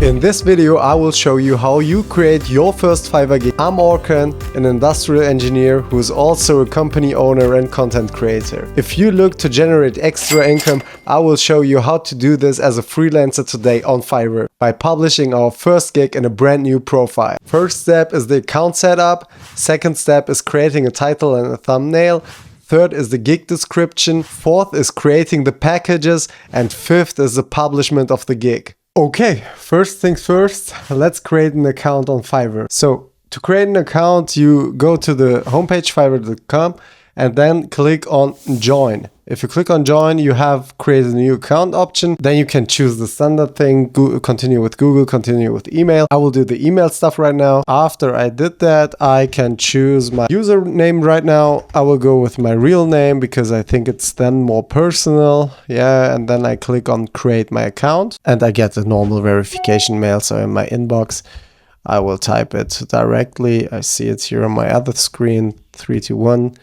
In this video, I will show you how you create your first Fiverr gig. I'm Orkan, an industrial engineer who is also a company owner and content creator. If you look to generate extra income, I will show you how to do this as a freelancer today on Fiverr by publishing our first gig in a brand new profile. First step is the account setup. Second step is creating a title and a thumbnail. Third is the gig description. Fourth is creating the packages. And fifth is the publishment of the gig. Okay, first things first, let's create an account on Fiverr. So to create an account, you go to the homepage fiverr.com and then click on join. If you click on join, you have created a new account option. Then you can choose the standard thing, continue with Google, continue with email. I will do the email stuff right now. After I did that, I can choose my username right now. I will go with my real name because I think it's then more personal. Yeah, and then I click on create my account and I get the normal verification mail. So in my inbox, I will type it directly. I see it here on my other screen, 321-467.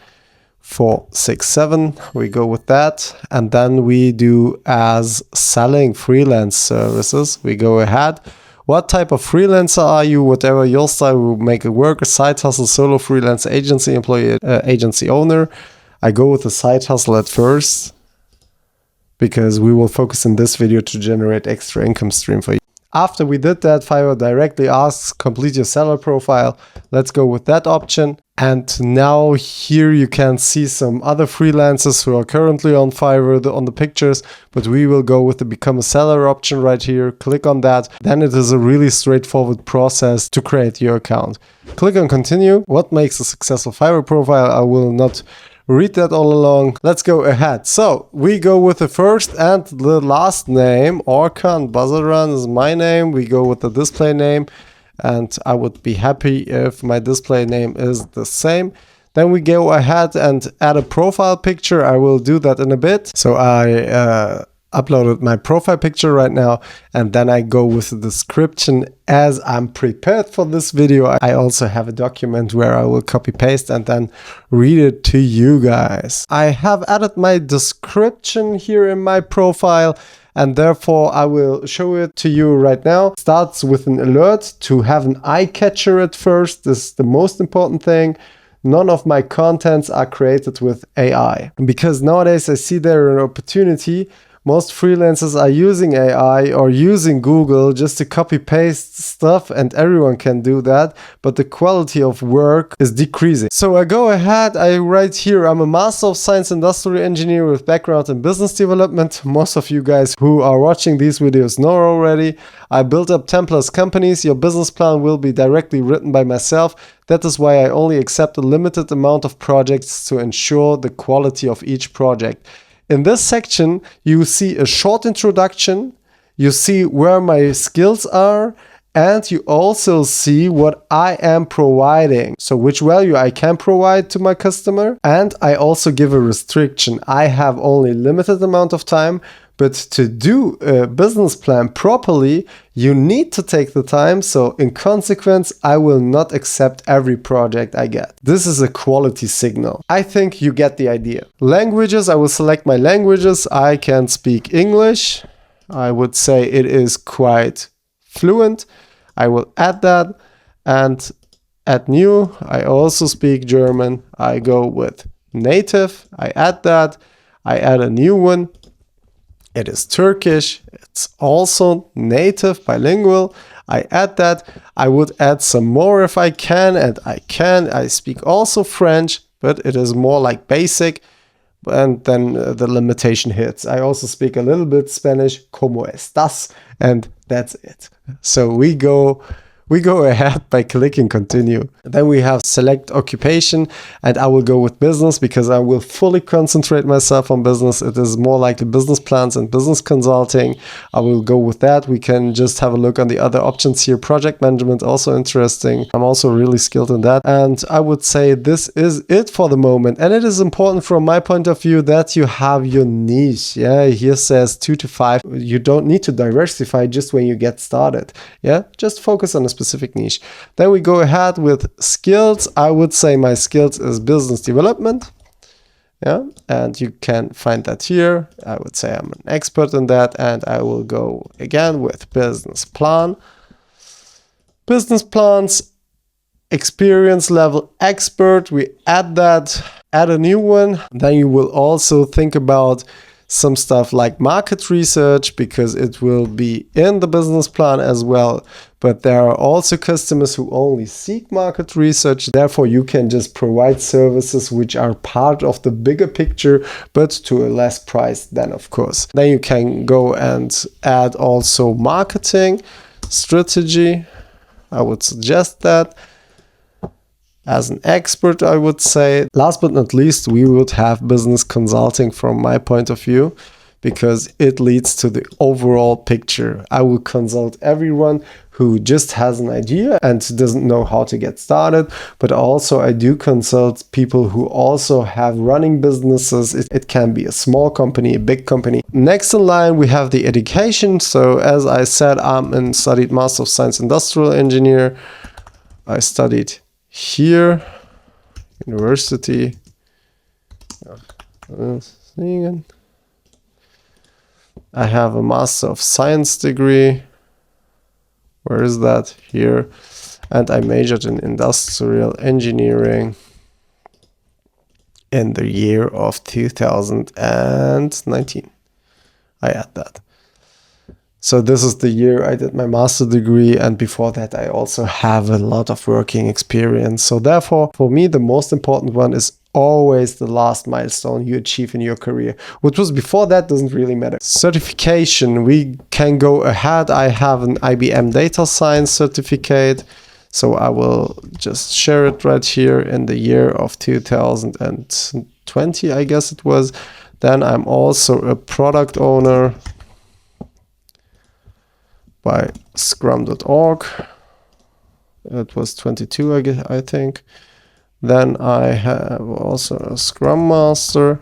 We go with that, and then we do as selling freelance services. We go ahead. What type of freelancer are you? Whatever your style will make it work. A side hustle, solo freelance, agency employee, agency owner. I go with the side hustle at first because we will focus in this video to generate extra income stream for you. After we did that, Fiverr directly asks complete your seller profile. Let's go with that option. And now here you can see some other freelancers who are currently on Fiverr on the pictures, but we will go with the become a seller option right here. Click on that. Then it is a really straightforward process to create your account. Click on continue. What makes a successful Fiverr profile? I will not read that all along. Let's go ahead. So we go with the first and the last name. Orkan Bazaran is my name. We go with the display name. And I would be happy if my display name is the same. Then we go ahead and add a profile picture. I will do that in a bit. So I uploaded my profile picture right now, and then I go with the description as I'm prepared for this video. I also have a document where I will copy paste and then read it to you guys. I have added my description here in my profile, and therefore I will show it to you right now. Starts with an alert to have an eye catcher at first. This is the most important thing. None of my contents are created with AI because nowadays I see there an opportunity. Most freelancers are using AI or using Google just to copy paste stuff, and everyone can do that, but the quality of work is decreasing. So I go ahead, I write here, I'm a Master of Science Industrial Engineer with background in business development. Most of you guys who are watching these videos know already. I built up 10+ companies. Your business plan will be directly written by myself. That is why I only accept a limited amount of projects to ensure the quality of each project. In this section, you see a short introduction, you see where my skills are, and you also see what I am providing. So which value I can provide to my customer. And I also give a restriction. I have only limited amount of time, but to do a business plan properly, you need to take the time. So in consequence, I will not accept every project I get. This is a quality signal. I think you get the idea. Languages, I will select my languages. I can speak English. I would say it is quite fluent. I will add that and add new. I also speak German. I go with native. I add that. I add a new one. It is Turkish. It's also native, bilingual. I add that. I would add some more if I can, and I can. I speak also French, but it is more like basic. And then the limitation hits. I also speak a little bit Spanish, ¿Cómo estás? And that's it. So we go ahead by clicking continue. Then we have select occupation, and I will go with business because I will fully concentrate myself on business. It is more like the business plans and business consulting. I will go with that. We can just have a look on the other options here. Project management, also interesting. I'm also really skilled in that. And I would say this is it for the moment. And it is important from my point of view that you have your niche. Yeah, here says 2 to 5. You don't need to diversify just when you get started. Yeah, just focus on a specific niche. Then we go ahead with skills. I would say my skills is business development. Yeah, and you can find that here. I would say I'm an expert in that, and I will go again with business plan. Business plans, experience level expert. We add that, add a new one. Then you will also think about some stuff like market research, because it will be in the business plan as well. But there are also customers who only seek market research. Therefore, you can just provide services which are part of the bigger picture, but to a less price then, of course. Then you can go and add also marketing strategy. I would suggest that. As an expert, I would say. Last but not least, we would have business consulting from my point of view, because it leads to the overall picture. I will consult everyone who just has an idea and doesn't know how to get started, but also I do consult people who also have running businesses. It can be a small company, a big company. Next in line, we have the education. So as I said, I'm studied Master of Science Industrial Engineer. I studied here, University of I have a Master of Science degree. Where is that? Here. And I majored in Industrial Engineering in the year of 2019. I add that. So this is the year I did my master degree, and before that I also have a lot of working experience. So therefore, for me, the most important one is always the last milestone you achieve in your career. What was before that doesn't really matter. Certification, we can go ahead. I have an IBM Data Science certificate. So I will just share it right here in the year of 2020, I guess it was. Then I'm also a product owner by scrum.org. It was 22, I think. Then I have also a Scrum Master.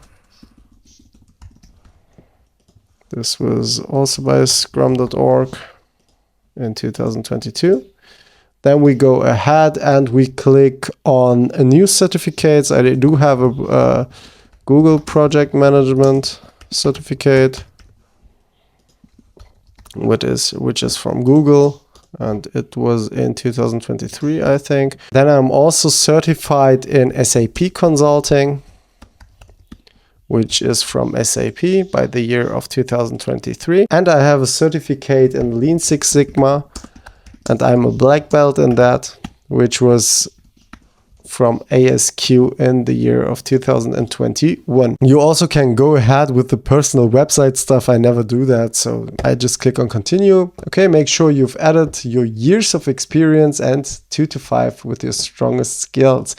This was also by scrum.org in 2022. Then we go ahead and we click on a new certificates. I do have a Google Project Management certificate, which is from Google, and it was in 2023, I think. Then I'm also certified in SAP Consulting, which is from SAP by the year of 2023. And I have a certificate in Lean Six Sigma, and I'm a black belt in that, which was from ASQ in the year of 2021. You also can go ahead with the personal website stuff. I never do that, so I just click on continue. Okay, make sure you've added your years of experience and 2 to 5 with your strongest skills.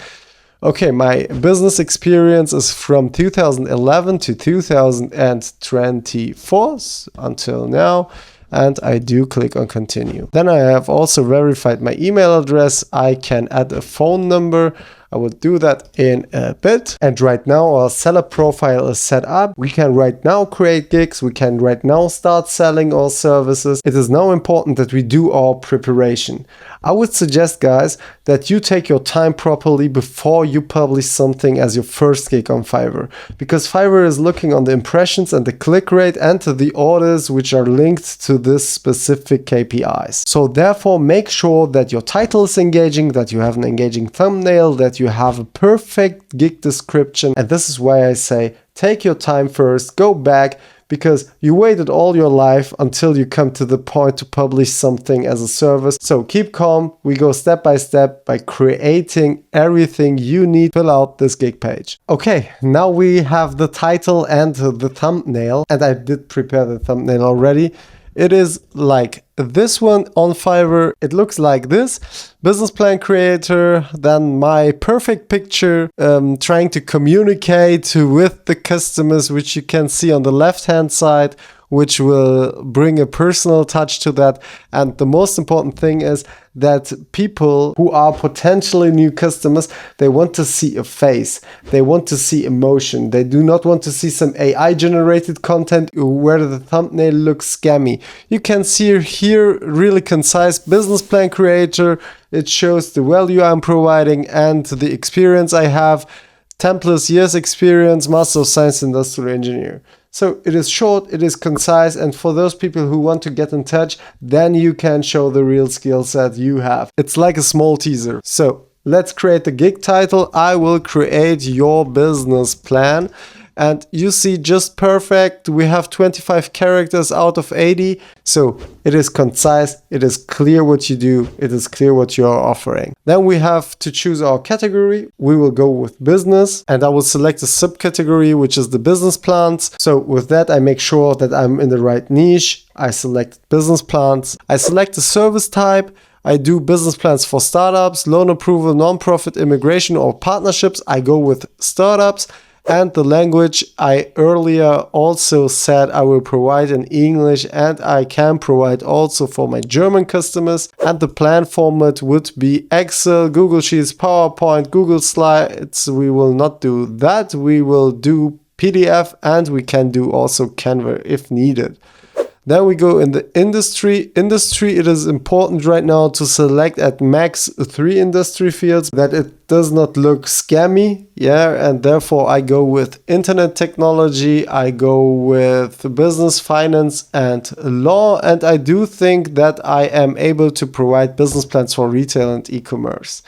Okay, my business experience is from 2011 to 2024 until now. And I do click on continue. Then I have also verified my email address. I can add a phone number. I will do that in a bit. And right now our seller profile is set up. We can right now create gigs. We can right now start selling our services. It is now important that we do our preparation. I would suggest, guys, that you take your time properly before you publish something as your first gig on Fiverr. Because Fiverr is looking on the impressions and the click rate and to the orders which are linked to this specific KPIs. So therefore, make sure that your title is engaging, that you have an engaging thumbnail, that you have a perfect gig description. And this is why I say, take your time first, go back, because you waited all your life until you come to the point to publish something as a service. So keep calm. We go step by step by creating everything you need to fill out this gig page. Okay, now we have the title and the thumbnail, and I did prepare the thumbnail already. It is like this one on Fiverr. It looks like this: business plan creator, then my perfect picture, trying to communicate with the customers, which you can see on the left hand side, which will bring a personal touch to that. And the most important thing is that people who are potentially new customers, they want to see a face. They want to see emotion. They do not want to see some AI generated content where the thumbnail looks scammy. You can see here really concise business plan creator. It shows the value I'm providing and the experience I have. 10+ years experience, Master of Science Industrial Engineer. So it is short, it is concise, and for those people who want to get in touch, then you can show the real skill set you have. It's like a small teaser. So let's create the gig title. I will create your business plan. And you see, just perfect. We have 25 characters out of 80. So it is concise, it is clear what you do, it is clear what you are offering. Then we have to choose our category. We will go with business, and I will select a subcategory, which is the business plans. So with that, I make sure that I'm in the right niche. I select business plans. I select the service type. I do business plans for startups, loan approval, nonprofit, immigration, or partnerships. I go with startups. And the language, I earlier also said I will provide in English, and I can provide also for my German customers. And the plan format would be Excel, Google Sheets, PowerPoint, Google Slides. We will not do that. We will do PDF, and we can do also Canva if needed. Then we go in the industry. Industry, it is important right now to select at max 3 industry fields, that it does not look scammy. Yeah, and therefore I go with internet technology, I go with business, finance, and law. And I do think that I am able to provide business plans for retail and e-commerce.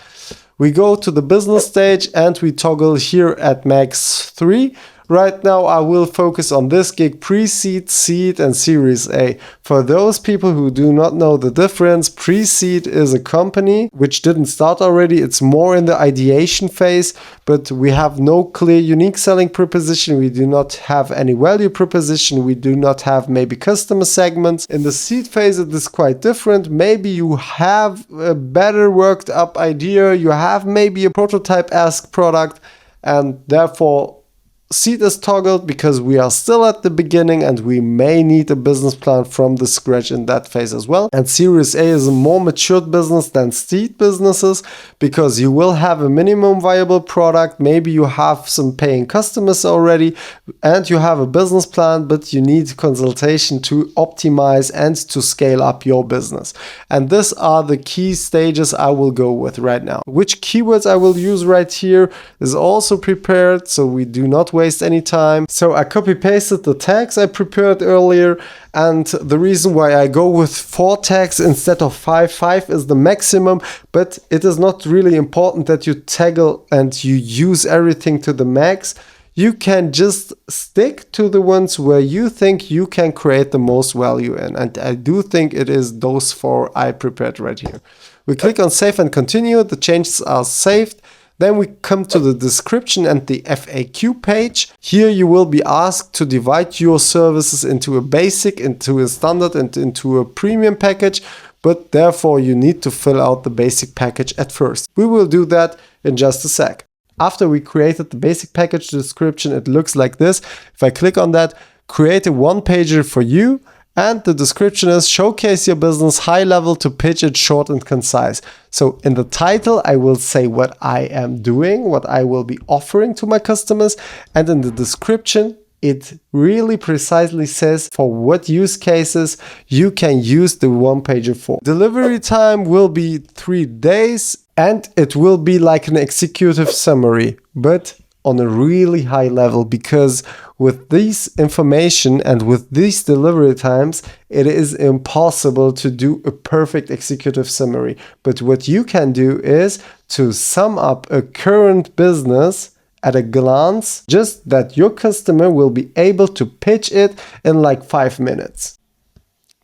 We go to the business stage and we toggle here at max 3. Right now, I will focus on this gig: pre-seed, seed, and Series A. For those people who do not know the difference, pre-seed is a company which didn't start already. It's more in the ideation phase, but we have no clear unique selling proposition. We do not have any value proposition. We do not have maybe customer segments. In the seed phase, it is quite different. Maybe you have a better worked up idea. You have maybe a prototype-esque product, and therefore seed is toggled because we are still at the beginning and we may need a business plan from the scratch in that phase as well. And Series A is a more matured business than seed businesses because you will have a minimum viable product. Maybe you have some paying customers already and you have a business plan, but you need consultation to optimize and to scale up your business. And these are the key stages I will go with right now. Which keywords I will use right here is also prepared, so we do not waste any time. So I copy pasted the tags I prepared earlier, and the reason why I go with 4 tags instead of 5 is the maximum, but it is not really important that you toggle and you use everything to the max. You can just stick to the ones where you think you can create the most value in, and I do think it is those 4 I prepared right here. We click on save and continue. The changes are saved. Then we come to the description and the FAQ page. Here you will be asked to divide your services into a basic, into a standard, and into a premium package, but therefore you need to fill out the basic package at first. We will do that in just a sec. After we created the basic package description, it looks like this. If I click on that, create a one-pager for you. And the description is showcase your business high level to pitch it short and concise. So in the title, I will say what I am doing, what I will be offering to my customers. And in the description, it really precisely says for what use cases you can use the one-pager for. Delivery time will be 3 days and it will be like an executive summary, but on a really high level, because with this information and with these delivery times, it is impossible to do a perfect executive summary. But what you can do is to sum up a current business at a glance, just that your customer will be able to pitch it in like 5 minutes.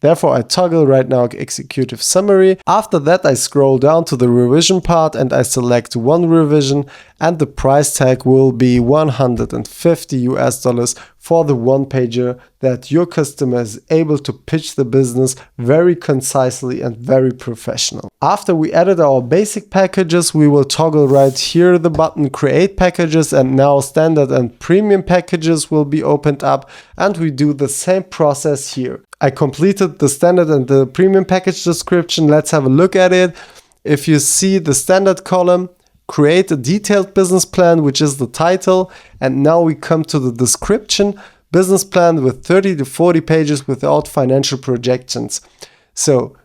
Therefore, I toggle right now executive summary. After that, I scroll down to the revision part and I select one revision, and the price tag will be $150 for the one-pager that your customer is able to pitch the business very concisely and very professional. After we added our basic packages, we will toggle right here the button create packages, and now standard and premium packages will be opened up, and we do the same process here. I completed the standard and the premium package description. Let's have a look at it. If you see the standard column, create a detailed business plan, which is the title. And now we come to the description, business plan with 30 to 40 pages without financial projections. So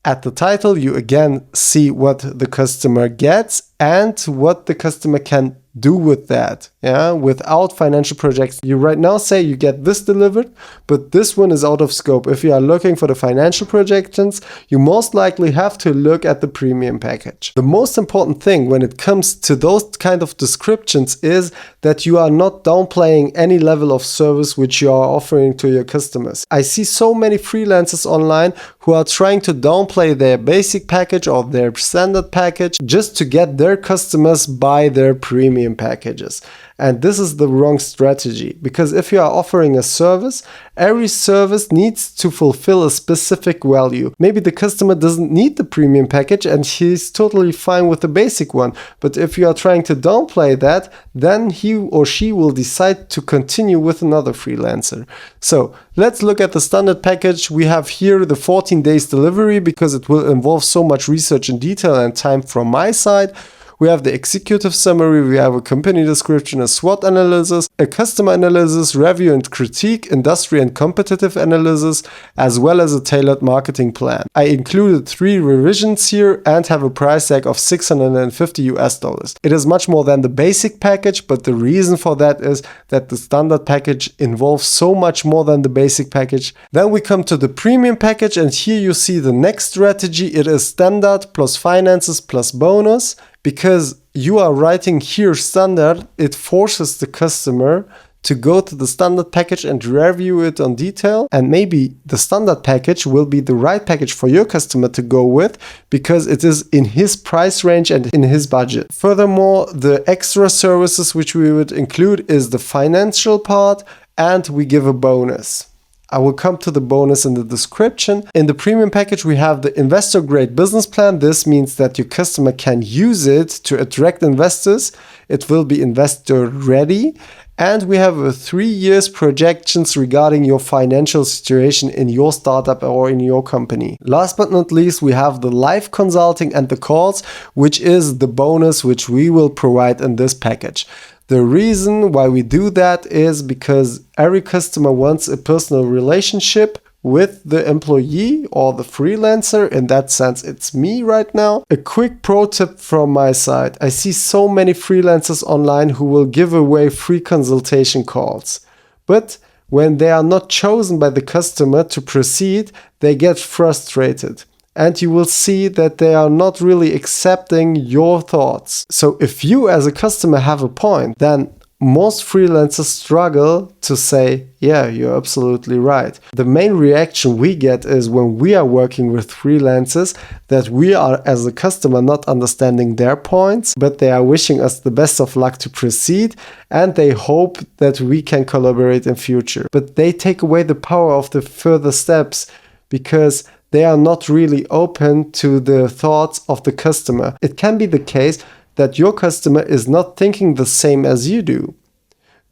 at the title, you again see what the customer gets and what the customer can do with that, yeah, without financial projects. You right now say you get this delivered, but this one is out of scope. If you are looking for the financial projections, you most likely have to look at the premium package. The most important thing when it comes to those kind of descriptions is that you are not downplaying any level of service which you are offering to your customers. I see so many freelancers online who are trying to downplay their basic package or their standard package just to get their customers buy their premium packages. And this is the wrong strategy, because if you are offering a service, every service needs to fulfill a specific value. Maybe the customer doesn't need the premium package and he's totally fine with the basic one. But if you are trying to downplay that, then he or she will decide to continue with another freelancer. So let's look at the standard package. We have here the 14 days delivery because it will involve so much research in detail and time from my side. We have the executive summary, we have a company description, a SWOT analysis, a customer analysis, review and critique, industry and competitive analysis, as well as a tailored marketing plan. I included 3 revisions here and have a price tag of $650. It is much more than the basic package, but the reason for that is that the standard package involves so much more than the basic package. Then we come to the premium package, and here you see the next strategy. It is standard plus finances plus bonus. Because you are writing here standard, it forces the customer to go to the standard package and review it on detail. And maybe the standard package will be the right package for your customer to go with because it is in his price range and in his budget. Furthermore, the extra services which we would include is the financial part, and we give a bonus. I will come to the bonus in the description. In the premium package, we have the investor grade business plan. This means that your customer can use it to attract investors. It will be investor ready. And we have a 3 years projections regarding your financial situation in your startup or in your company. Last but not least, we have the live consulting and the calls, which is the bonus which we will provide in this package. The reason why we do that is because every customer wants a personal relationship with the employee or the freelancer. In that sense, it's me right now. A quick pro tip from my side. I see so many freelancers online who will give away free consultation calls. But when they are not chosen by the customer to proceed, they get frustrated. And you will see that they are not really accepting your thoughts. So if you as a customer have a point, then most freelancers struggle to say, yeah, you're absolutely right. The main reaction we get is when we are working with freelancers that we are as a customer not understanding their points, but they are wishing us the best of luck to proceed and they hope that we can collaborate in future. But they take away the power of the further steps because they are not really open to the thoughts of the customer. It can be the case that your customer is not thinking the same as you do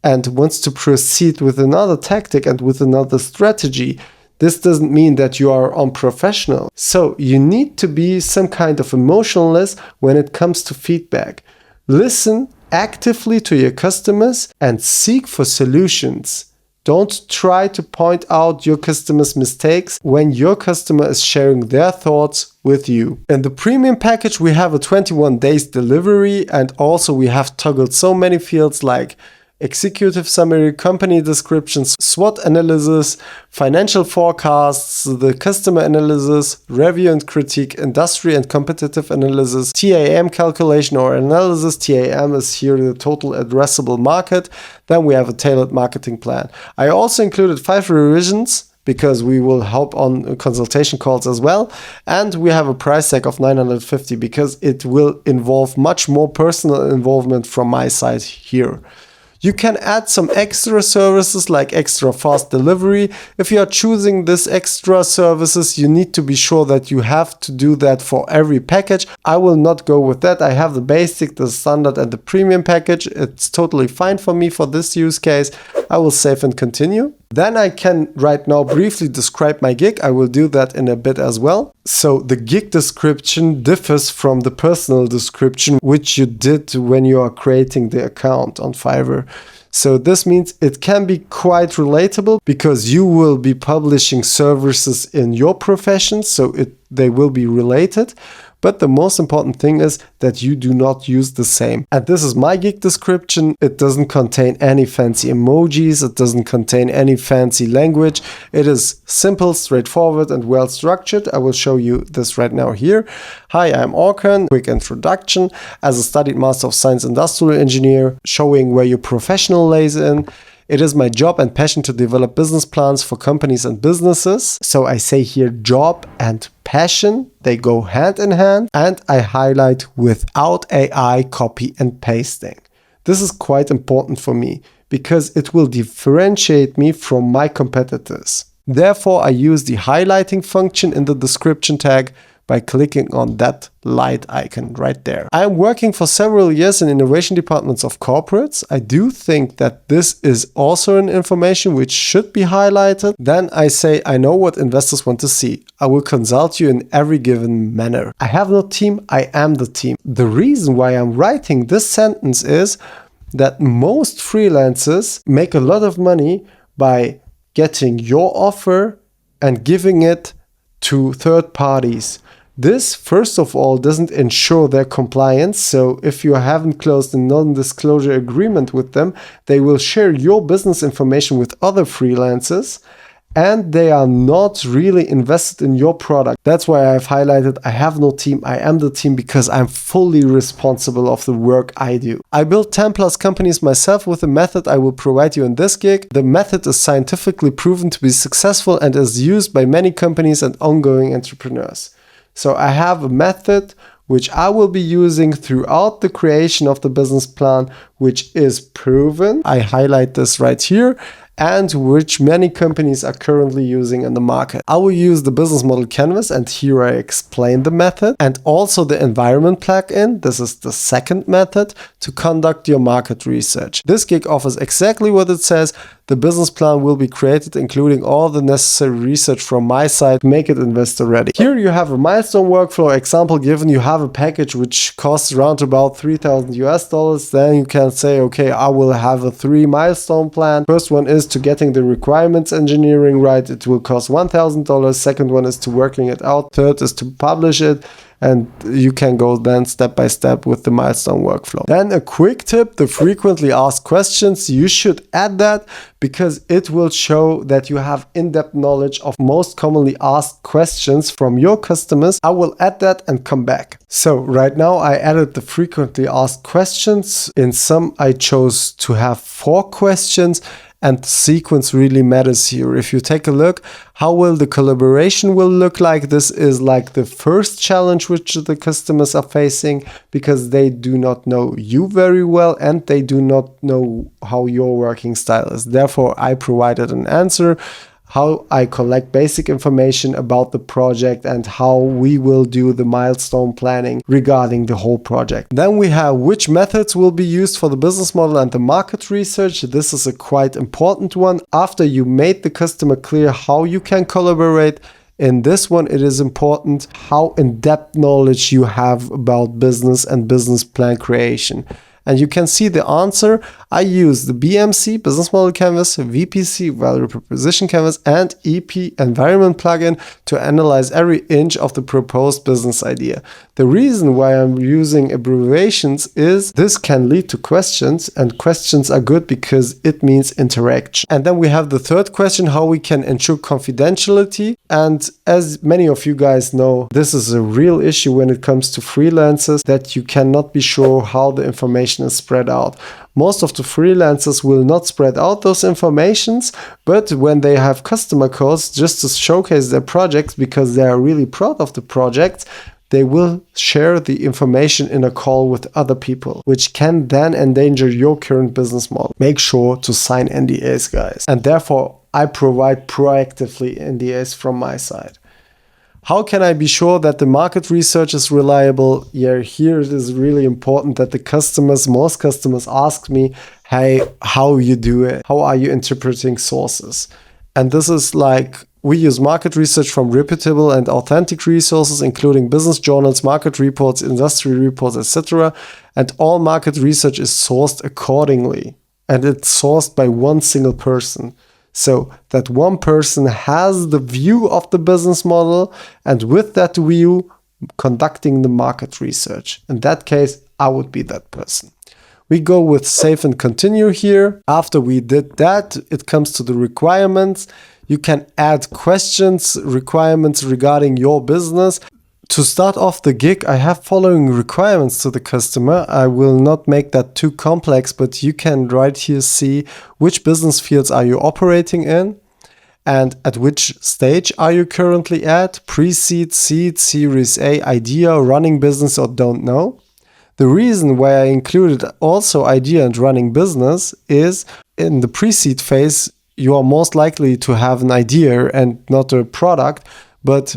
and wants to proceed with another tactic and with another strategy. This doesn't mean that you are unprofessional. So you need to be some kind of emotionalist when it comes to feedback. Listen actively to your customers and seek for solutions. Don't try to point out your customer's mistakes when your customer is sharing their thoughts with you. In the premium package, we have a 21 days delivery, and also we have toggled so many fields like executive summary, company descriptions, SWOT analysis, financial forecasts, the customer analysis, review and critique, industry and competitive analysis, TAM calculation or analysis. TAM is here the total addressable market. Then we have a tailored marketing plan. I also included 5 revisions because we will help on consultation calls as well. And we have a price tag of $950 because it will involve much more personal involvement from my side here. You can add some extra services like extra fast delivery. If you are choosing this extra services, you need to be sure that you have to do that for every package. I will not go with that. I have the basic, the standard and the premium package. It's totally fine for me for this use case. I will save and continue. Then I can right now briefly describe my gig. I will do that in a bit as well. So the gig description differs from the personal description, which you did when you are creating the account on Fiverr. So this means it can be quite relatable because you will be publishing services in your profession, so they will be related. But the most important thing is that you do not use the same. And this is my gig description. It doesn't contain any fancy emojis. It doesn't contain any fancy language. It is simple, straightforward, and well structured. I will show you this right now here. Hi, I'm Orkan. Quick introduction. As a studied Master of Science Industrial Engineer, showing where your professional lays in. It is my job and passion to develop business plans for companies and businesses. So I say here job and passion, they go hand in hand, and I highlight without AI copy and pasting. This is quite important for me because it will differentiate me from my competitors. Therefore, I use the highlighting function in the description tag by clicking on that light icon right there. I am working for several years in innovation departments of corporates. I do think that this is also an information which should be highlighted. Then I say, I know what investors want to see. I will consult you in every given manner. I have no team, I am the team. The reason why I'm writing this sentence is that most freelancers make a lot of money by getting your offer and giving it to third parties. This, first of all, doesn't ensure their compliance. So if you haven't closed a non-disclosure agreement with them, they will share your business information with other freelancers, and they are not really invested in your product. That's why I've highlighted I have no team, I am the team, because I'm fully responsible of the work I do. I built 10 plus companies myself with a method I will provide you in this gig. The method is scientifically proven to be successful and is used by many companies and ongoing entrepreneurs. So I have a method which I will be using throughout the creation of the business plan, which is proven. I highlight this right here, and which many companies are currently using in the market. I will use the business model canvas, and here I explain the method, and also the environment plugin. This is the second method to conduct your market research. This gig offers exactly what it says. The business plan will be created, including all the necessary research from my side to make it investor ready. Here you have a milestone workflow example given. You have a package which costs around about $3,000. Then you can say, okay, I will have a 3 milestone plan. First one is to getting the requirements engineering right. It will cost $1,000. Second one is to working it out. Third is to publish it. And you can go then step by step with the milestone workflow. Then a quick tip, the frequently asked questions, you should add that because it will show that you have in-depth knowledge of most commonly asked questions from your customers. I will add that and come back. So right now I added the frequently asked questions. In some I chose to have 4 questions. And the sequence really matters here. If you take a look, how will the collaboration will look like? This is like the first challenge which the customers are facing because they do not know you very well and they do not know how your working style is. Therefore, I provided an answer. How I collect basic information about the project and how we will do the milestone planning regarding the whole project. Then we have which methods will be used for the business model and the market research. This is a quite important one. After you made the customer clear how you can collaborate, in this one, it is important how in-depth knowledge you have about business and business plan creation. And you can see the answer. I use the BMC, Business Model Canvas, VPC, Value Proposition Canvas, and EP Environment plugin to analyze every inch of the proposed business idea. The reason why I'm using abbreviations is this can lead to questions, and questions are good because it means interaction. And then we have the third question, how we can ensure confidentiality. And as many of you guys know, this is a real issue when it comes to freelancers, that you cannot be sure how the information is spread out. Most of the freelancers will not spread out those informations, but when they have customer calls just to showcase their projects because they are really proud of the project, they will share the information in a call with other people, which can then endanger your current business model. Make sure to sign NDAs, guys. And therefore, I provide proactively NDAs from my side. How can I be sure that the market research is reliable? Yeah, here it is really important that most customers ask me, hey, how you do it? How are you interpreting sources? And this is like, we use market research from reputable and authentic resources, including business journals, market reports, industry reports, etc. And all market research is sourced accordingly. And it's sourced by one single person. So that one person has the view of the business model, and with that view, conducting the market research. In that case, I would be that person. We go with save and continue here. After we did that, it comes to the requirements. You can add questions, requirements regarding your business. To start off the gig, I have following requirements to the customer. I will not make that too complex, but you can right here see which business fields are you operating in and at which stage are you currently at, pre-seed, seed, series A, idea, running business or don't know. The reason why I included also idea and running business is in the pre-seed phase, you are most likely to have an idea and not a product, but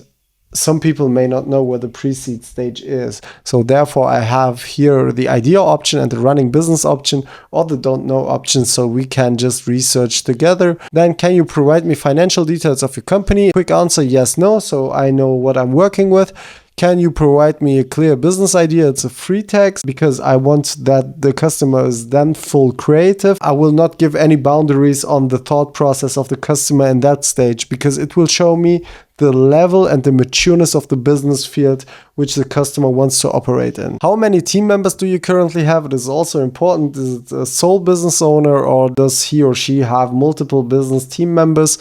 some people may not know what the pre-seed stage is. So therefore I have here the idea option and the running business option, or the don't know option, so we can just research together. Then can you provide me financial details of your company? Quick answer, yes, no, so I know what I'm working with. Can you provide me a clear business idea? It's a free text because I want that the customer is then full creative. I will not give any boundaries on the thought process of the customer in that stage because it will show me the level and the matureness of the business field which the customer wants to operate in. How many team members do you currently have? It is also important. Is it a sole business owner or does he or she have multiple business team members?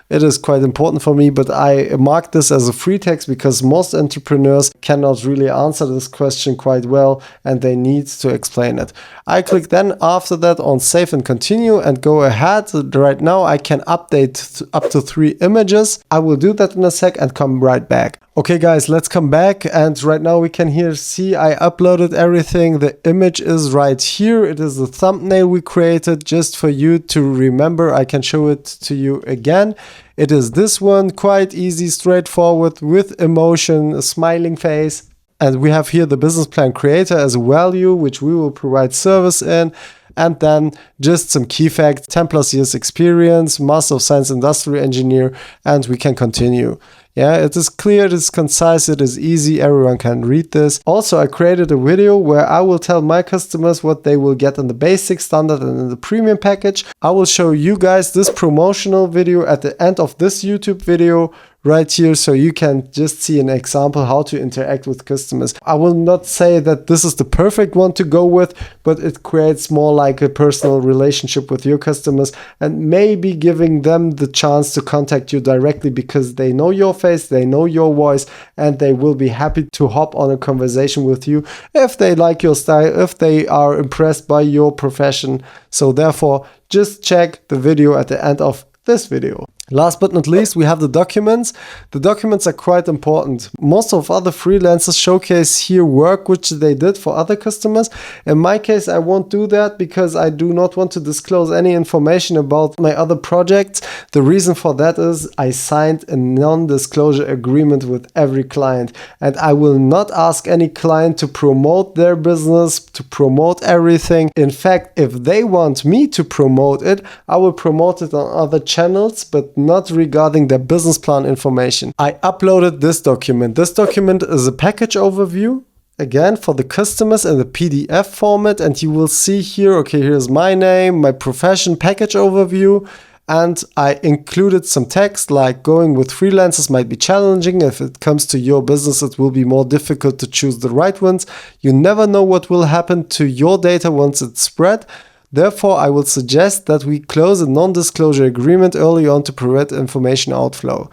It is quite important for me, but I mark this as a free text because most entrepreneurs cannot really answer this question quite well and they need to explain it. I click then after that on save and continue and go ahead. Right now I can update up to 3 images. I will do that in a sec and come right back. Okay guys, let's come back, and right now we can here see I uploaded everything. The image is right here. It is the thumbnail we created just for you to remember. I can show it to you again. It is this one, quite easy, straightforward, with emotion, a smiling face. And we have here the business plan creator as a value, which we will provide service in. And then just some key facts, 10 plus years experience, Master of Science Industrial Engineer, and we can continue. Yeah, it is clear, it is concise, it is easy, everyone can read this. Also, I created a video where I will tell my customers what they will get in the basic, standard and in the premium package. I will show you guys this promotional video at the end of this YouTube video right here, so you can just see an example how to interact with customers. I will not say that this is the perfect one to go with, but it creates more like a personal relationship with your customers and maybe giving them the chance to contact you directly because they know your face, they know your voice, and they will be happy to hop on a conversation with you if they like your style, if they are impressed by your profession. So therefore, just check the video at the end of this video. Last but not least, we have the documents. The documents are quite important. Most of other freelancers showcase here work which they did for other customers. In my case, I won't do that because I do not want to disclose any information about my other projects. The reason for that is I signed a non-disclosure agreement with every client, and I will not ask any client to promote their business, to promote everything. In fact, if they want me to promote it, I will promote it on other channels, but not regarding their business plan information. I uploaded this document. This document is a package overview, again for the customers in the PDF format, and you will see here, okay, here's my name, my profession, package overview, and I included some text like going with freelancers might be challenging. If it comes to your business, it will be more difficult to choose the right ones. You never know what will happen to your data once it's spread. Therefore, I would suggest that we close a non-disclosure agreement early on to prevent information outflow.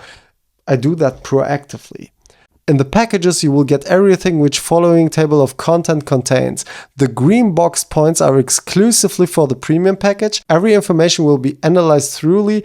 I do that proactively. In the packages, you will get everything which following table of content contains. The green box points are exclusively for the premium package. Every information will be analyzed thoroughly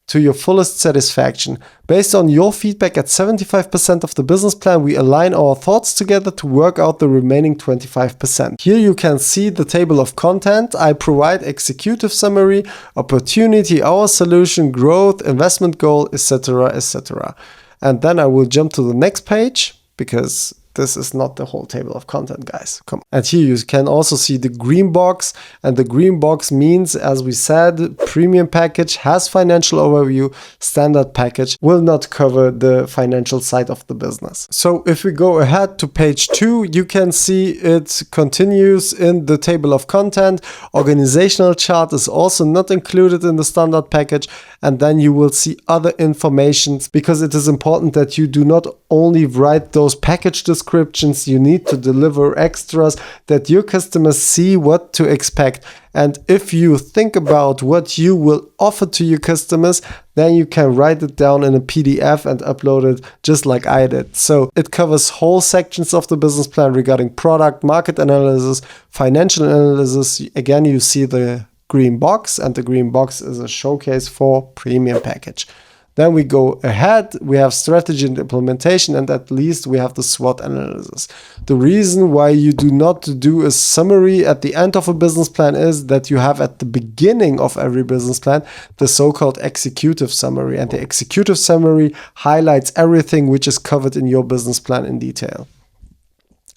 to your fullest satisfaction. Based on your feedback at 75% of the business plan, we align our thoughts together to work out the remaining 25%. Here you can see the table of content. I provide executive summary, opportunity, our solution, growth, investment goal, etc., etc. And then I will jump to the next page because This is not the whole table of content, guys. Come on. And here you can also see the green box. And the green box means, as we said, premium package has financial overview, standard package will not cover the financial side of the business. So if we go ahead to page 2, you can see it continues in the table of content. Organizational chart is also not included in the standard package. And then you will see other information, because it is important that you do not only write those package descriptions, you need to deliver extras that your customers see what to expect. And if you think about what you will offer to your customers, then you can write it down in a PDF and upload it just like I did. So it covers whole sections of the business plan regarding product, market analysis, financial analysis. Again, you see the green box, and the green box is a showcase for premium package. Then we go ahead, we have strategy and implementation, and at least we have the SWOT analysis. The reason why you do not do a summary at the end of a business plan is that you have at the beginning of every business plan the so-called executive summary, and the executive summary highlights everything which is covered in your business plan in detail.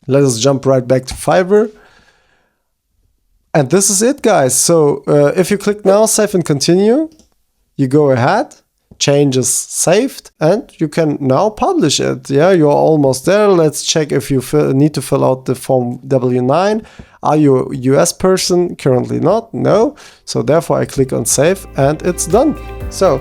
Let us jump right back to Fiverr. And this is it, guys. So if you click now, save and continue, you go ahead, changes saved, and you can now publish it. Yeah, you're almost there. Let's check if you need to fill out the form W9. Are you a US person? Currently not, no. So therefore I click on save and it's done. So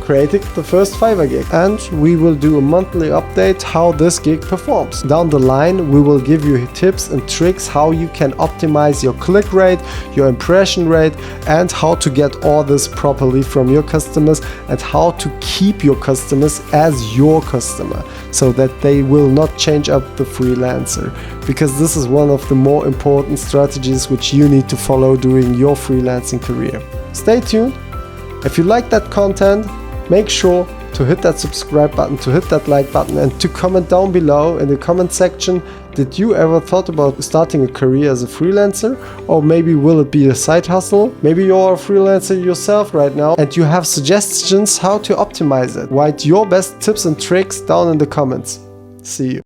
creating the first Fiverr gig, and we will do a monthly update how this gig performs. Down the line we will give you tips and tricks how you can optimize your click rate, your impression rate, and how to get orders properly from your customers, and how to keep your customers as your customer so that they will not change up the freelancer, because this is one of the more important strategies which you need to follow during your freelancing career. Stay tuned. If you like that content, make sure to hit that subscribe button, to hit that like button, and to comment down below in the comment section, did you ever thought about starting a career as a freelancer? Or maybe will it be a side hustle? Maybe you're a freelancer yourself right now and you have suggestions how to optimize it. Write your best tips and tricks down in the comments. See you.